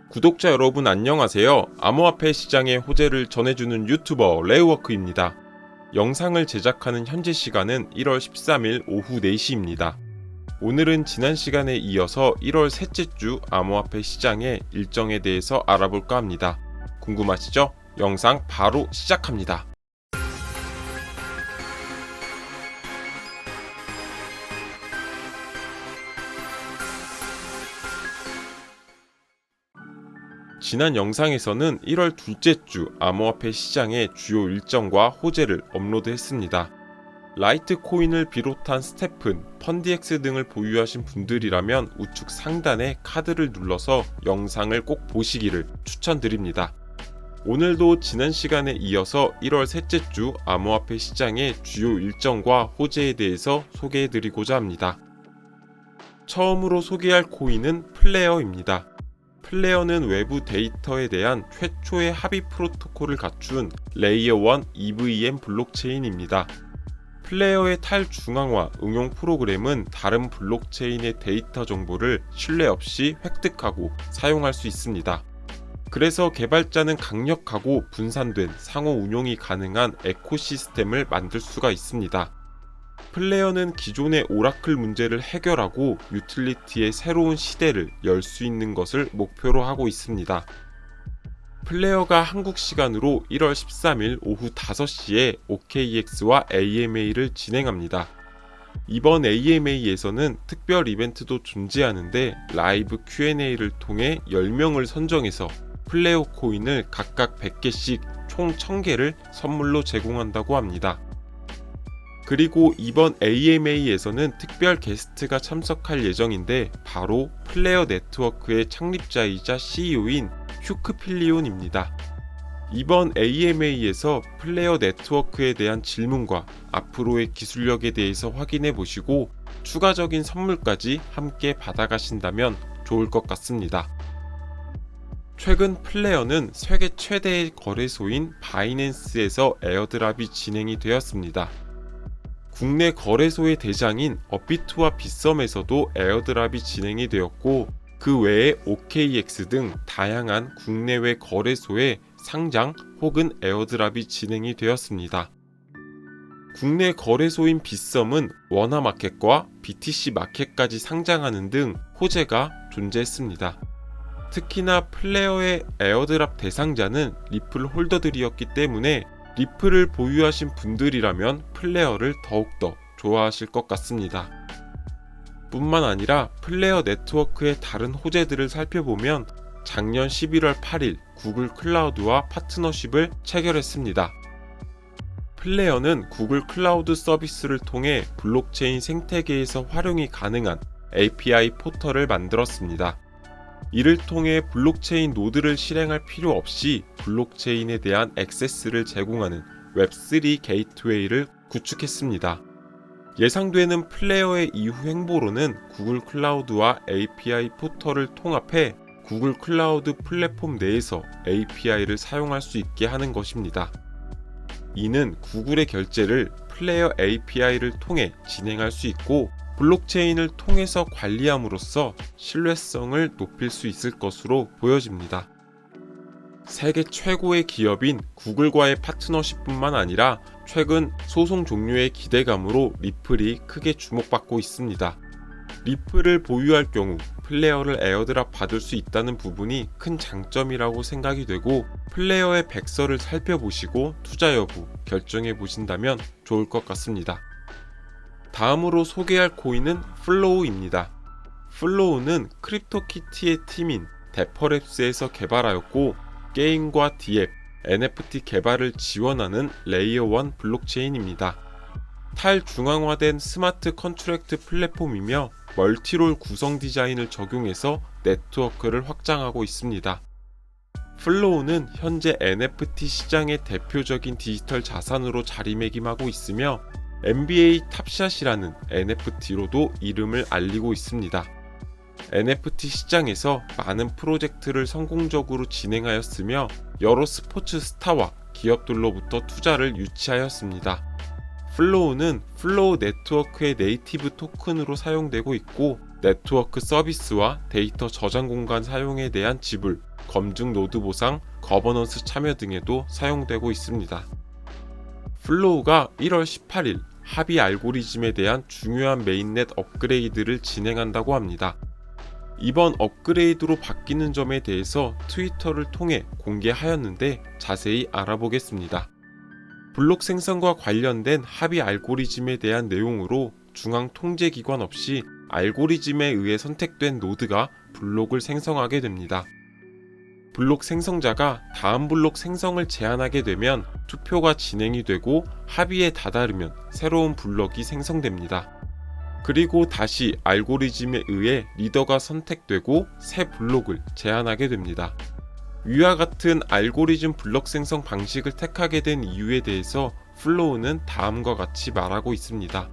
구독자 여러분 안녕하세요. 암호화폐 시장의 호재를 전해주는 유튜버 레이워크입니다. 영상을 제작하는 현재 시간은 1월 13일 오후 4시입니다. 오늘은 지난 시간에 이어서 1월 셋째 주 암호화폐 시장의 일정에 대해서 알아볼까 합니다. 궁금하시죠? 영상 바로 시작합니다. 지난 영상에서는 1월 둘째 주 암호화폐 시장의 주요 일정과 호재를 업로드했습니다. 라이트코인을 비롯한 스테픈, 펀디엑스 등을 보유하신 분들이라면 우측 상단에 카드를 눌러서 영상을 꼭 보시기를 추천드립니다. 오늘도 지난 시간에 이어서 1월 셋째 주 암호화폐 시장의 주요 일정과 호재에 대해서 소개해드리고자 합니다. 처음으로 소개할 코인은 플레어입니다. 플레어는 외부 데이터에 대한 최초의 합의 프로토콜을 갖춘 레이어 1 EVM 블록체인입니다. 플레어의 탈중앙화 응용 프로그램은 다른 블록체인의 데이터 정보를 신뢰 없이 획득하고 사용할 수 있습니다. 그래서 개발자는 강력하고 분산된 상호 운용이 가능한 에코시스템을 만들 수가 있습니다. 플레어는 기존의 오라클 문제를 해결하고 유틸리티의 새로운 시대를 열 수 있는 것을 목표로 하고 있습니다. 플레어가 한국 시간으로 1월 13일 오후 5시에 OKEX와 AMA를 진행합니다. 이번 AMA에서는 특별 이벤트도 존재하는데 라이브 Q&A를 통해 10명을 선정해서 플레어 코인을 각각 100개씩 총 1000개를 선물로 제공한다고 합니다. 그리고 이번 AMA에서는 특별 게스트가 참석할 예정인데 바로 플레어 네트워크의 창립자이자 CEO인 휴크 필리온입니다. 이번 AMA에서 플레어 네트워크에 대한 질문과 앞으로의 기술력에 대해서 확인해 보시고 추가적인 선물까지 함께 받아가신다면 좋을 것 같습니다. 최근 플레어는 세계 최대의 거래소인 바이낸스에서 에어드랍이 진행이 되었습니다. 국내 거래소의 대장인 업비트와 빗썸에서도 에어드랍이 진행이 되었고 그 외에 OKX 등 다양한 국내외 거래소의 상장 혹은 에어드랍이 진행이 되었습니다. 국내 거래소인 빗썸은 원화마켓과 BTC 마켓까지 상장하는 등 호재가 존재했습니다. 특히나 플레어의 에어드랍 대상자는 리플 홀더들이었기 때문에 리플을 보유하신 분들이라면 플레어를 더욱더 좋아하실 것 같습니다. 뿐만 아니라 플레어 네트워크의 다른 호재들을 살펴보면 작년 11월 8일 구글 클라우드와 파트너십을 체결했습니다. 플레어는 구글 클라우드 서비스를 통해 블록체인 생태계에서 활용이 가능한 API 포털을 만들었습니다. 이를 통해 블록체인 노드를 실행할 필요 없이 블록체인에 대한 액세스를 제공하는 웹3 게이트웨이를 구축했습니다. 예상되는 플레어의 이후 행보로는 구글 클라우드와 API 포털을 통합해 구글 클라우드 플랫폼 내에서 API를 사용할 수 있게 하는 것입니다. 이는 구글의 결제를 플레어 API를 통해 진행할 수 있고 블록체인을 통해서 관리함으로써 신뢰성을 높일 수 있을 것으로 보여집니다. 세계 최고의 기업인 구글과의 파트너십뿐만 아니라 최근 소송 종료의 기대감으로 리플이 크게 주목받고 있습니다. 리플을 보유할 경우 플레어를 에어드랍 받을 수 있다는 부분이 큰 장점이라고 생각이 되고 플레어의 백서를 살펴보시고 투자 여부 결정해 보신다면 좋을 것 같습니다. 다음으로 소개할 코인은 플로우입니다. 플로우는 크립토키티의 팀인 데퍼랩스에서 개발하였고 게임과 디앱, NFT 개발을 지원하는 레이어 1 블록체인입니다. 탈중앙화된 스마트 컨트랙트 플랫폼이며 멀티롤 구성 디자인을 적용해서 네트워크를 확장하고 있습니다. 플로우는 현재 NFT 시장의 대표적인 디지털 자산으로 자리매김하고 있으며 NBA 탑샷이라는 NFT로도 이름을 알리고 있습니다. NFT 시장에서 많은 프로젝트를 성공적으로 진행하였으며 여러 스포츠 스타와 기업들로부터 투자를 유치하였습니다. 플로우는 플로우 네트워크의 네이티브 토큰으로 사용되고 있고 네트워크 서비스와 데이터 저장 공간 사용에 대한 지불, 검증 노드 보상, 거버넌스 참여 등에도 사용되고 있습니다. 플로우가 1월 18일 합의 알고리즘에 대한 중요한 메인넷 업그레이드를 진행한다고 합니다. 이번 업그레이드로 바뀌는 점에 대해서 트위터를 통해 공개하였는데 자세히 알아보겠습니다. 블록 생성과 관련된 합의 알고리즘에 대한 내용으로 중앙 통제기관 없이 알고리즘에 의해 선택된 노드가 블록을 생성하게 됩니다. 블록 생성자가 다음 블록 생성을 제안하게 되면 투표가 진행이 되고 합의에 다다르면 새로운 블록이 생성됩니다. 그리고 다시 알고리즘에 의해 리더가 선택되고 새 블록을 제안하게 됩니다. 위와 같은 알고리즘 블록 생성 방식을 택하게 된 이유에 대해서 플로우는 다음과 같이 말하고 있습니다.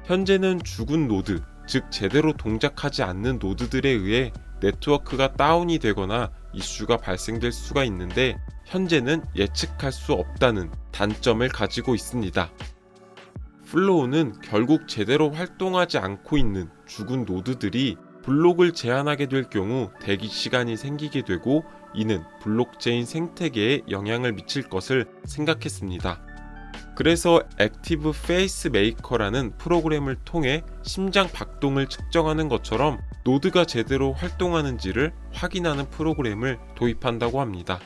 현재는 죽은 노드, 즉 제대로 동작하지 않는 노드들에 의해 네트워크가 다운이 되거나 이슈가 발생될 수가 있는데 현재는 예측할 수 없다는 단점을 가지고 있습니다. 플로우는 결국 제대로 활동하지 않고 있는 죽은 노드들이 블록을 제한하게 될 경우 대기 시간이 생기게 되고 이는 블록체인 생태계에 영향을 미칠 것을 생각했습니다. 그래서 액티브 페이스 메이커라는 프로그램을 통해 심장 박동을 측정하는 것처럼 노드가 제대로 활동하는지를 확인하는 프로그램을 도입한다고 합니다.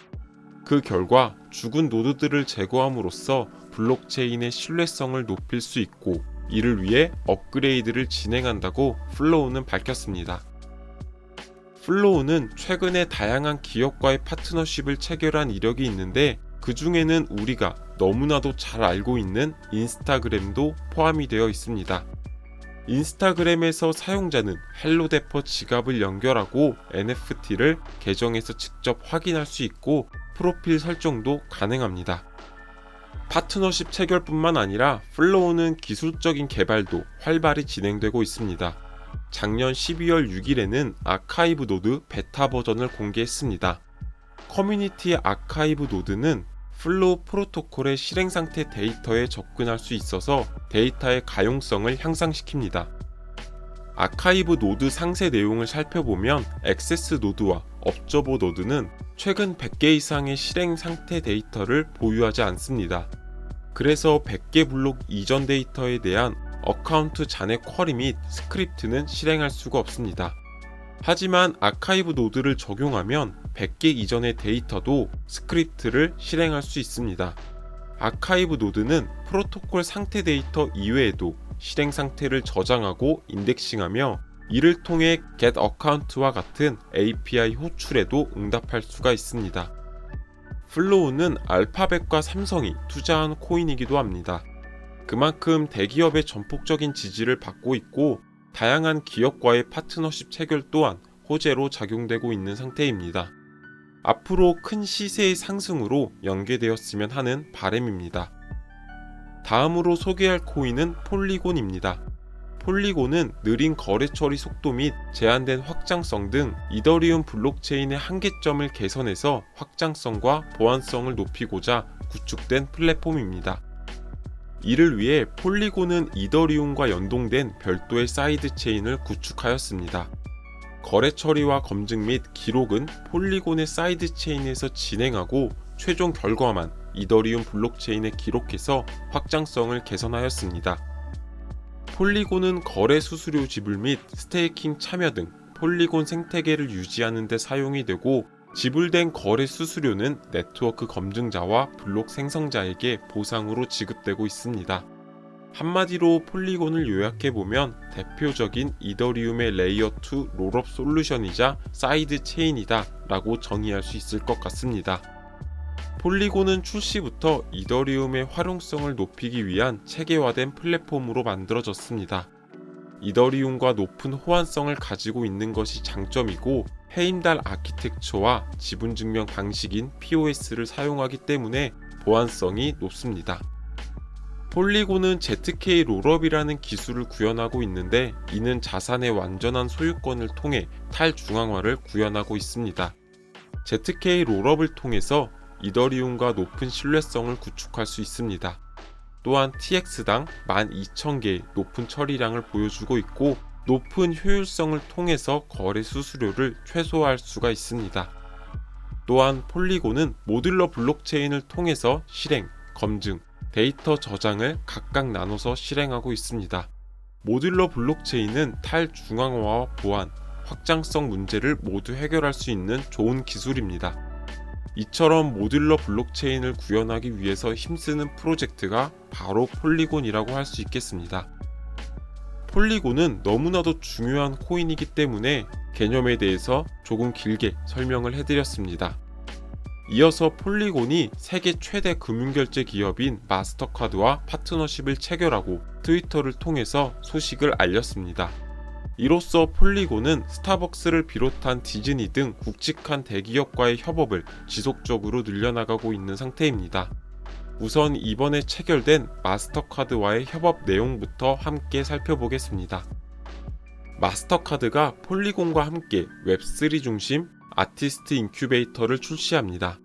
그 결과 죽은 노드들을 제거함으로써 블록체인의 신뢰성을 높일 수 있고 이를 위해 업그레이드를 진행한다고 플로우는 밝혔습니다. 플로우는 최근에 다양한 기업과의 파트너십을 체결한 이력이 있는데 그 중에는 우리가 너무나도 잘 알고 있는 인스타그램도 포함이 되어 있습니다. 인스타그램에서 사용자는 헬로데퍼 지갑을 연결하고 NFT를 계정에서 직접 확인할 수 있고 프로필 설정도 가능합니다. 파트너십 체결뿐만 아니라 플로우는 기술적인 개발도 활발히 진행되고 있습니다. 작년 12월 6일에는 아카이브 노드 베타 버전을 공개했습니다. 커뮤니티 아카이브 노드는 플로우 프로토콜의 실행 상태 데이터에 접근할 수 있어서 데이터의 가용성을 향상시킵니다. 아카이브 노드 상세 내용을 살펴보면 액세스 노드와 업저버 노드는 최근 100개 이상의 실행 상태 데이터를 보유하지 않습니다. 그래서 100개 블록 이전 데이터에 대한 어카운트 잔액 쿼리 및 스크립트는 실행할 수가 없습니다. 하지만 아카이브 노드를 적용하면 100개 이전의 데이터도 스크립트를 실행할 수 있습니다. 아카이브 노드는 프로토콜 상태 데이터 이외에도 실행 상태를 저장하고 인덱싱하며 이를 통해 get account와 같은 API 호출에도 응답할 수가 있습니다. 플로우는 알파벳과 삼성이 투자한 코인이기도 합니다. 그만큼 대기업의 전폭적인 지지를 받고 있고 다양한 기업과의 파트너십 체결 또한 호재로 작용되고 있는 상태입니다. 앞으로 큰 시세의 상승으로 연계되었으면 하는 바람입니다. 다음으로 소개할 코인은 폴리곤입니다. 폴리곤은 느린 거래 처리 속도 및 제한된 확장성 등 이더리움 블록체인의 한계점을 개선해서 확장성과 보안성을 높이고자 구축된 플랫폼입니다. 이를 위해 폴리곤은 이더리움과 연동된 별도의 사이드 체인을 구축하였습니다. 거래 처리와 검증 및 기록은 폴리곤의 사이드 체인에서 진행하고 최종 결과만 이더리움 블록체인에 기록해서 확장성을 개선하였습니다. 폴리곤은 거래 수수료 지불 및 스테이킹 참여 등 폴리곤 생태계를 유지하는 데 사용이 되고 지불된 거래 수수료는 네트워크 검증자와 블록 생성자에게 보상으로 지급되고 있습니다. 한마디로 폴리곤을 요약해보면 대표적인 이더리움의 레이어 2 롤업 솔루션이자 사이드 체인이다 라고 정의할 수 있을 것 같습니다. 폴리곤은 출시부터 이더리움의 활용성을 높이기 위한 체계화된 플랫폼으로 만들어졌습니다. 이더리움과 높은 호환성을 가지고 있는 것이 장점이고 해임달 아키텍처와 지분증명 방식인 POS를 사용하기 때문에 보안성이 높습니다. 폴리곤은 ZK 롤업이라는 기술을 구현하고 있는데 이는 자산의 완전한 소유권을 통해 탈중앙화를 구현하고 있습니다. ZK 롤업을 통해서 이더리움과 높은 신뢰성을 구축할 수 있습니다. 또한 TX당 12,000개의 높은 처리량을 보여주고 있고 높은 효율성을 통해서 거래 수수료를 최소화할 수가 있습니다. 또한 폴리곤은 모듈러 블록체인을 통해서 실행, 검증, 데이터 저장을 각각 나눠서 실행하고 있습니다. 모듈러 블록체인은 탈중앙화와 보안, 확장성 문제를 모두 해결할 수 있는 좋은 기술입니다. 이처럼 모듈러 블록체인을 구현하기 위해서 힘쓰는 프로젝트가 바로 폴리곤이라고 할 수 있겠습니다. 폴리곤은 너무나도 중요한 코인이기 때문에 개념에 대해서 조금 길게 설명을 해드렸습니다. 이어서 폴리곤이 세계 최대 금융결제 기업인 마스터카드와 파트너십을 체결하고 트위터를 통해서 소식을 알렸습니다. 이로써 폴리곤은 스타벅스를 비롯한 디즈니 등 굵직한 대기업과의 협업을 지속적으로 늘려나가고 있는 상태입니다. 우선 이번에 체결된 마스터카드와의 협업 내용부터 함께 살펴보겠습니다. 마스터카드가 폴리곤과 함께 웹3 중심 아티스트 인큐베이터를 출시합니다.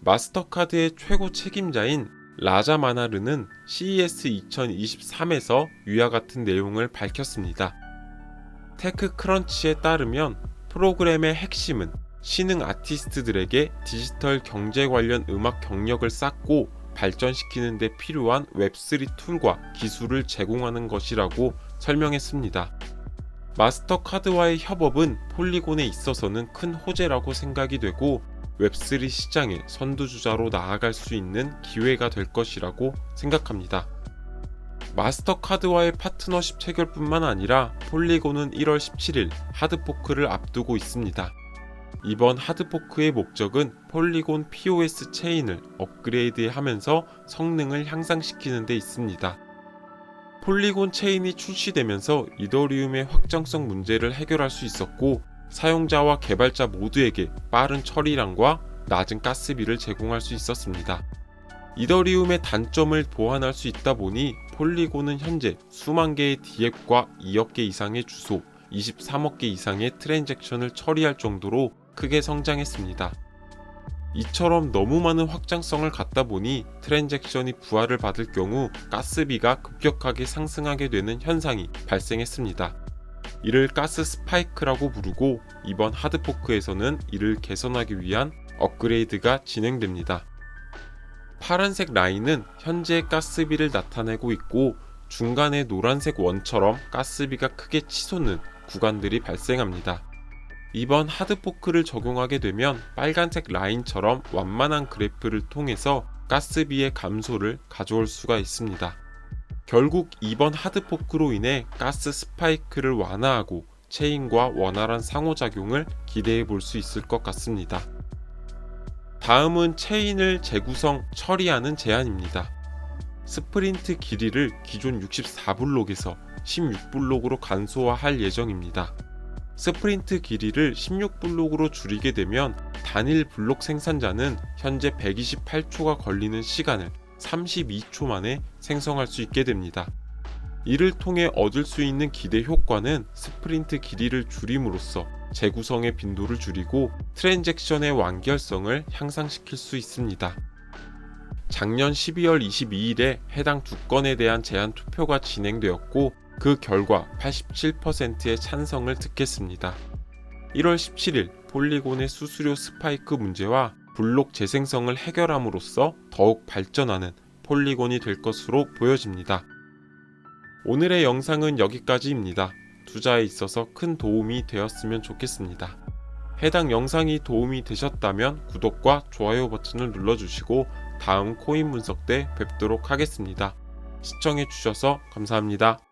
마스터카드의 최고 책임자인 라자 마나르는 CES 2023에서 위와 같은 내용을 밝혔습니다. 테크크런치에 따르면 프로그램의 핵심은 신흥 아티스트들에게 디지털 경제 관련 음악 경력을 쌓고 발전시키는 데 필요한 웹3 툴과 기술을 제공하는 것이라고 설명했습니다. 마스터카드와의 협업은 폴리곤에 있어서는 큰 호재라고 생각이 되고 웹3 시장의 선두주자로 나아갈 수 있는 기회가 될 것이라고 생각합니다. 마스터카드와의 파트너십 체결뿐만 아니라 폴리곤은 1월 17일 하드포크를 앞두고 있습니다. 이번 하드포크의 목적은 폴리곤 POS 체인을 업그레이드하면서 성능을 향상시키는 데 있습니다. 폴리곤 체인이 출시되면서 이더리움의 확정성 문제를 해결할 수 있었고 사용자와 개발자 모두에게 빠른 처리량과 낮은 가스비를 제공할 수 있었습니다. 이더리움의 단점을 보완할 수 있다 보니 폴리곤은 현재 수만 개의 디앱과 2억 개 이상의 주소, 23억 개 이상의 트랜잭션을 처리할 정도로 크게 성장했습니다. 이처럼 너무 많은 확장성을 갖다 보니 트랜잭션이 부하를 받을 경우 가스비가 급격하게 상승하게 되는 현상이 발생했습니다. 이를 가스 스파이크라고 부르고 이번 하드포크에서는 이를 개선하기 위한 업그레이드가 진행됩니다. 파란색 라인은 현재의 가스비를 나타내고 있고 중간에 노란색 원처럼 가스비가 크게 치솟는 구간들이 발생합니다. 이번 하드포크를 적용하게 되면 빨간색 라인처럼 완만한 그래프를 통해서 가스비의 감소를 가져올 수가 있습니다. 결국 이번 하드포크로 인해 가스 스파이크를 완화하고 체인과 원활한 상호작용을 기대해 볼 수 있을 것 같습니다. 다음은 체인을 재구성 처리하는 제안입니다. 스프린트 길이를 기존 64블록에서 16블록으로 간소화할 예정입니다. 스프린트 길이를 16블록으로 줄이게 되면 단일 블록 생산자는 현재 128초가 걸리는 시간을 32초 만에 생성할 수 있게 됩니다. 이를 통해 얻을 수 있는 기대 효과는 스프린트 길이를 줄임으로써 재구성의 빈도를 줄이고 트랜잭션의 완결성을 향상시킬 수 있습니다. 작년 12월 22일에 해당 두 건에 대한 제안 투표가 진행되었고 그 결과 87%의 찬성을 득했습니다. 1월 17일 폴리곤의 수수료 스파이크 문제와 블록 재생성을 해결함으로써 더욱 발전하는 폴리곤이 될 것으로 보여집니다. 오늘의 영상은 여기까지입니다. 투자에 있어서 큰 도움이 되었으면 좋겠습니다. 해당 영상이 도움이 되셨다면 구독과 좋아요 버튼을 눌러주시고 다음 코인 분석 때 뵙도록 하겠습니다. 시청해주셔서 감사합니다.